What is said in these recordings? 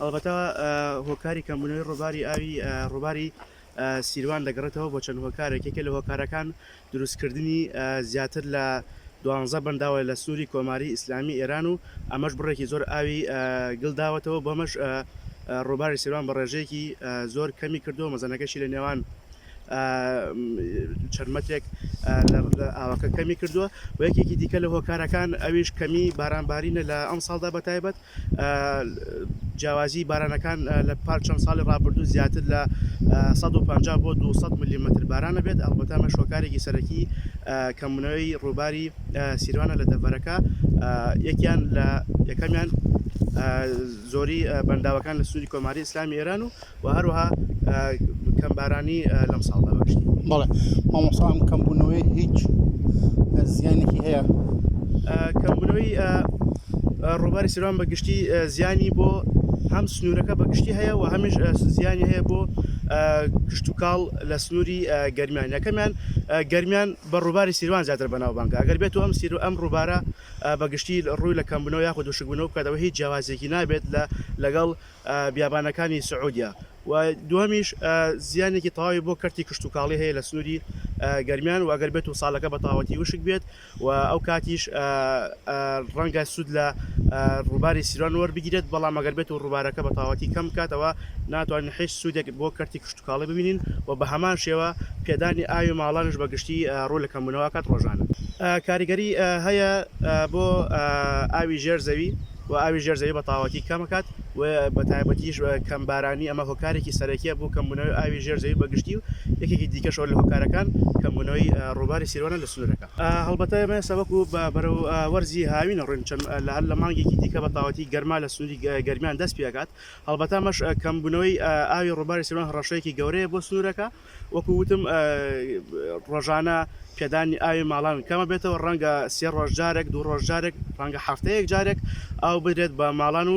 ئەڵبەتە هۆکاری کەمبوونەوەی ڕووباری ئاوی ڕووباری سیروان دەگەڕێتەوە بۆ چەند هۆکارێکێکە لە هۆکارەکان دروستکردنی زیاتر لە 12 بەنداوە لە سنووری کۆماری ئیسلامی ئێران و ئەمەش بڕێکی زۆر ئاوی گڵداوەتەوە بۆمەش ڕووباری سیروان بە ڕێژەیەکی زۆر کەمی کردووە مەزانەکەشی لە نێوان چەرمەتێک ئاوەکە کەمی کردووە و یەکێکی دیکە لە هۆکارەکان ئەویش کەمی بارانبارینە لە ئەم ساڵدا بەتایبەت جیاوازی بارانەکان لە پار چەند ساڵی ڕابردوو زیاتر لە 150 بۆ 200 میلیمتر بارانە بێت ئەلبەتە ئەمە هۆکارێکی سەرەکی کەمبوونەوەی ڕووباری سیروانە لە دەڤەرەکە یەکیان لە یەکەمیان زۆری بەنداوەکان لە سووری کۆماری ئیسلامی ئێران و هەروەها کەمبارانی لەم ساڵدا بەگشتی. بەڵێ مامۆستا ئەم کەمبوونەوەی هیچ زیانێکی هەیە؟ کەمبوونەوەی ڕووباری سیروان بەگشتی زیانی بۆ هەم سنوورەکە بەگشتی هەیە و هەمیش زیانی هەیە بۆ کشت و کاڵ لە سنووری گەرمیان. یەکەمیان گەرمیان بە ڕووباری سیروان زیاتر بەناوبانگە ئەگەر بێت و ئەم ڕووبارە بەگشتی ڕووی لە کەمبوونەوە یاخود دووشکبوونەوە بکاتەوە هیچ جیاوازێکی نابێت لەگەڵ بیابانەکانی سعودیا و دووەمیش زیانێکی تەواوی بۆ کەرتی کشت و کاڵی هەیە لە سنووری گەرمیان و ئەگەر بێت و ساڵەکە بە تاوەتی وشک بێت و ئەو کاتیش ڕەنگە سوود لە ڕووباری سیروان وەربگیرێت بەڵام ئەگەر بێت و ڕووبارەکە بە تاوەتی کەم کاتەوە ناتوانین هیچ سوودێک بۆ کەرتی کشت و کاڵی ببینین و بە هەمان شێوە پێدانی ئاوی ماڵانش بەگشتی ڕوو لە کەمبوونەوە کات ڕۆژانە. کاریگەری هەیە بۆ ئاوی ژێرزەوی و ئاوی ژێرزەوی بە تاوەتی کەمەکات و بە تایبەتیش کەمبارانی ئەمە هۆکارێکی سەرەکیە بۆ کەمبوونەوەی ئاوی ژێرزەوی بەگشتی و یەکێکی دیکەشەوە لە هۆکارەکان کەمبوونەوەی ڕووباری سیروانە لە سنوورەکە. هەڵبەتە ئێمە سەبەکو بەرەو وەرزی هاوینە ڕۆین لە مانگێکی دیکە بە تاوەتی گەرما لە سنووری گەرمیان دەست پێکات. هەڵبەتە ئەمەش کەمبوونەوەی ئاوی ڕووباری سیروان هەڕەشەیەکی گەورەیە بۆ سنوورەکە وەکو وتم ڕۆژانە پێدانی ئاوی ماڵان کەمە بێتەوە ڕەنگە 3 ڕۆژ جارێک 2 ڕۆژ جارێک ڕەنگە هەفتەیەک جارێک ئاو بدرێت بە ماڵان و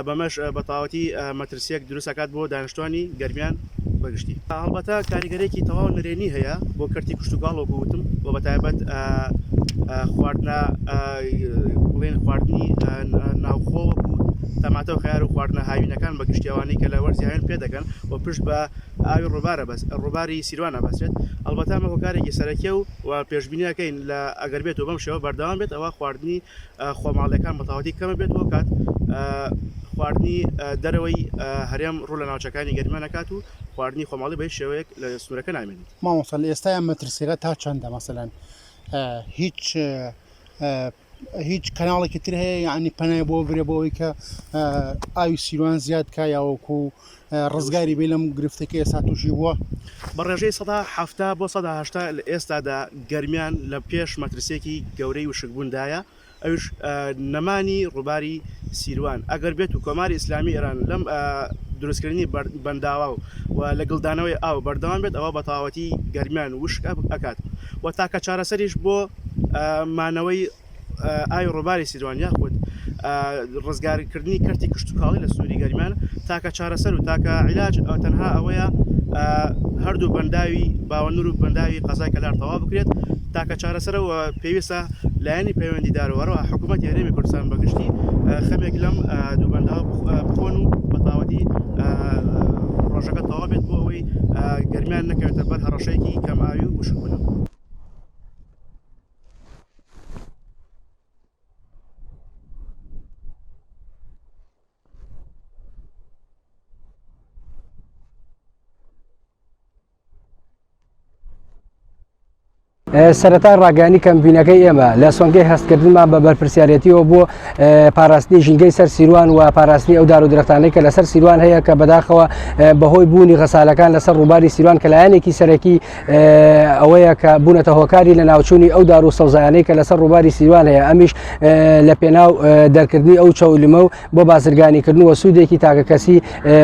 بەمەش بە تاوەتی مەترسیەک دروستەکات بۆ دانیشتوانی گەرمیان بەگشتی. هەڵبەتە کاریگەرێکی تەواو نرێنی هەیە بۆ کەرتی کشت و کاڵ وەکو وتم و بەتایبەت خواردنە بڵێن خواردنی ناوخۆ وەکو تەماتە و خیار و خواردنە هاوینەکان بە گشتیوانی کە لە وەرزی هاوین پێ دەکەن و پشت بە ئاوی ڕووباری سیروانە بەسرێت. ئەلبەتە ئەمە هۆکارێکی سەرەکیە و پێشبینیەکەین لە ئەگەر بێت و بەم شێوە بەردەوام بێت ئەوە خواردنی خۆماڵیەکان بە تاوەتی کەمە بێت وەکات خواردنی دەرەوەی هەرێم ڕوو لە ناوچەکانی گەرمیان نەکات و خواردنی خۆماڵی بە هیچ شێوەیەک لە سنوورەکە نامێنێت. مامۆستا لە ئێستایان مەترسیەکە تا چەندە مەسەلەن هیچ کەناڵێکی تر هەیە یعنی پەنای بۆ برێ بۆەوەی کە ئاوی سیروان زیاد کا یاوەکو ڕزگاری بێ لەم گرفتەکە ئێستا تووشی بووە؟ بە ڕێژەی 170 بۆ 180 لە ئێستادا گەرمیان لە پێش مەترسێکی گەورەی وشکبووندایە ئەوش نەمانی ڕووباری سیروان ئەگەر بێت و کۆماری ئیسلامی ئێران لەم دروستکردنی بەنداوە و لە گڵدانەوەی ئاو بەردەوام بێت ئەوە بە تاوەتی گەرمیان وشک ئەکات و تاکە چارەسەریش بۆ مانەوەی ئاوی ڕووباری سیروان یاخود ڕزگارکردنی کەرتی کشت و کاڵی لە سنووری گەرمیان تاکە چارەسەر و تاکە عیلاج تەنها ئەوەیە هەردوو بەنداوی باوەنور و بەنداوی قەزای کەلار تەواو بکرێت تاکە چارەسەرەوە پێویستە لایەنی پەیوەندیدارەوەرەوە حکوومەتی هەرێمی کوردستان بەگشتی خەمێک لەم دوو بەنداوە بخۆن و بە تاوەتی ڕۆژەکە تەواو بێت بۆ ئەوەی گەرمیان نەکەوێتە بەر هەڕەشەیەکی کەماوی و وشکبوونەوە. سەرەتا ڕاگەیاندنی کەمبینەکەی ئێمە لە سۆنگەی هەستکردنمان بە بەرپرسیارەتیەوە بۆ پاراستنی ژینگەی سەر سیروان و پاراستنی ئەو دار و درەختانەی کە لەسەر سیروان هەیە کە بەداخەوە بەهۆی بوونی غەسالەکان لەسەر ڕووباری سیروان کە لایەنێکی سەرەکی ئەوەیە کە بوونەتە هۆکاری لە ناوچوونی ئەو دار و سەوزایانەی کە لەسەر ڕووباری سیروان هەیە ئەمیش لە پێناو دەرکردنی ئەو چەولمە و بۆ بازرگانیکردن و سوودێکی تاکە کەسی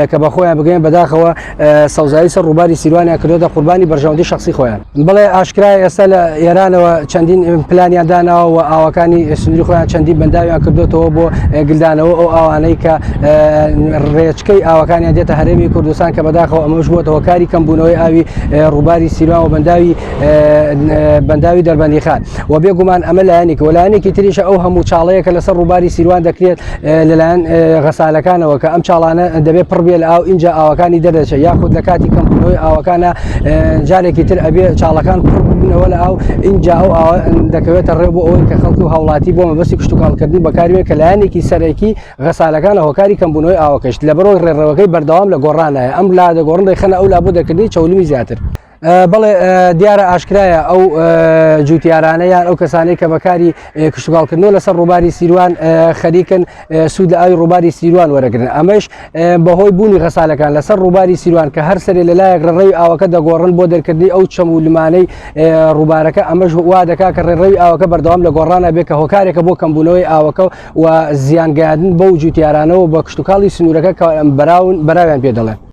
کە بە خۆیان بگەین بەداخەوە سەوزایی سەر ڕووباری سیروانیان کردوتە قوربانی بەرژەوەندی شخصی خۆیان. بڵێ ئاشکرای ئێستا لە ئێرانەوە چەندین پلانیان داناوە و ئاوەکانی سنووری خۆیان چەندین بەنداویان کردوێتەوە بۆ گلدانەوە ئەو ئاوانەی کە ڕێچکەی ئاوەکانیان دێتە هەرێمی کوردستان کە بەداخەوە ئەمەش بۆ هۆکاری کەمبوونەوەی ئاوی ڕووباری سیروان و بەنداوی دەربەندی خان و بێگومان ئەمە لایەنێک و لایەنێکی تریشە ئەو هەموو چاڵەیە کە لەسەر ڕووباری سیروان دەکرێت لەلایەن غەسالەکانەوە کە ئەم چاڵانە دەبێت پڕ بێ لە ئاو اینجا ئاوەکانی دەردەچێت یاخود لە کاتی کەمبوونەوەی ئاوەکانە جارێکی تر ئەبێ چاڵەکان پڕ ببنەوە لە ئاو اینجا ئەو ئاوە دەکەوێتە ڕێ بۆ ئەوەی کە خەڵکی و هاوڵاتی بۆ مەبەستی کشتتوکاڵکردن بەکاربێت کە لایەنێکی سەرەکی غەسالەکانە هۆکاری کەمبوونەوەی ئاوەکەشت لە بەرەوەی ڕێڕەوەکەی بەردەوام لە گۆڕانایە ئەم لا دەگۆڕن دەیخەنە ئەو لا بۆ دەکردنی چەولمی زیاتر. بەڵێ دیارە ئاشکرایە ئەو جوتیارانەیان ئەو کەسانەی کە بەکاری کشتتوکاڵکردنەوە لەسەر ڕووباری سیروان خەریکن سوود لە ئاوی ڕووباری سیروان وەرەگرن ئەمەش بەهۆی بوونی غەسالەکان لەسەر ڕووباری سیروان کە هەر سەرێ لەلایەک ڕێڕەوی ئاوەکە دەگۆڕن بۆ دەرکردنی ئەو چەمولمانەی ڕووبارەکە ئەمەش وا دەکا کە ڕێڕەوی ئاوەکە بەردەوام لە گۆڕانە بێت کە هۆکارێکە بۆ کەمبوونەوەی ئاوەکە و زیانگەاندن بەو جوتیارانەوە بە کشتتوکاڵی سنوورەکە کە بەراویان پێ دەڵێن.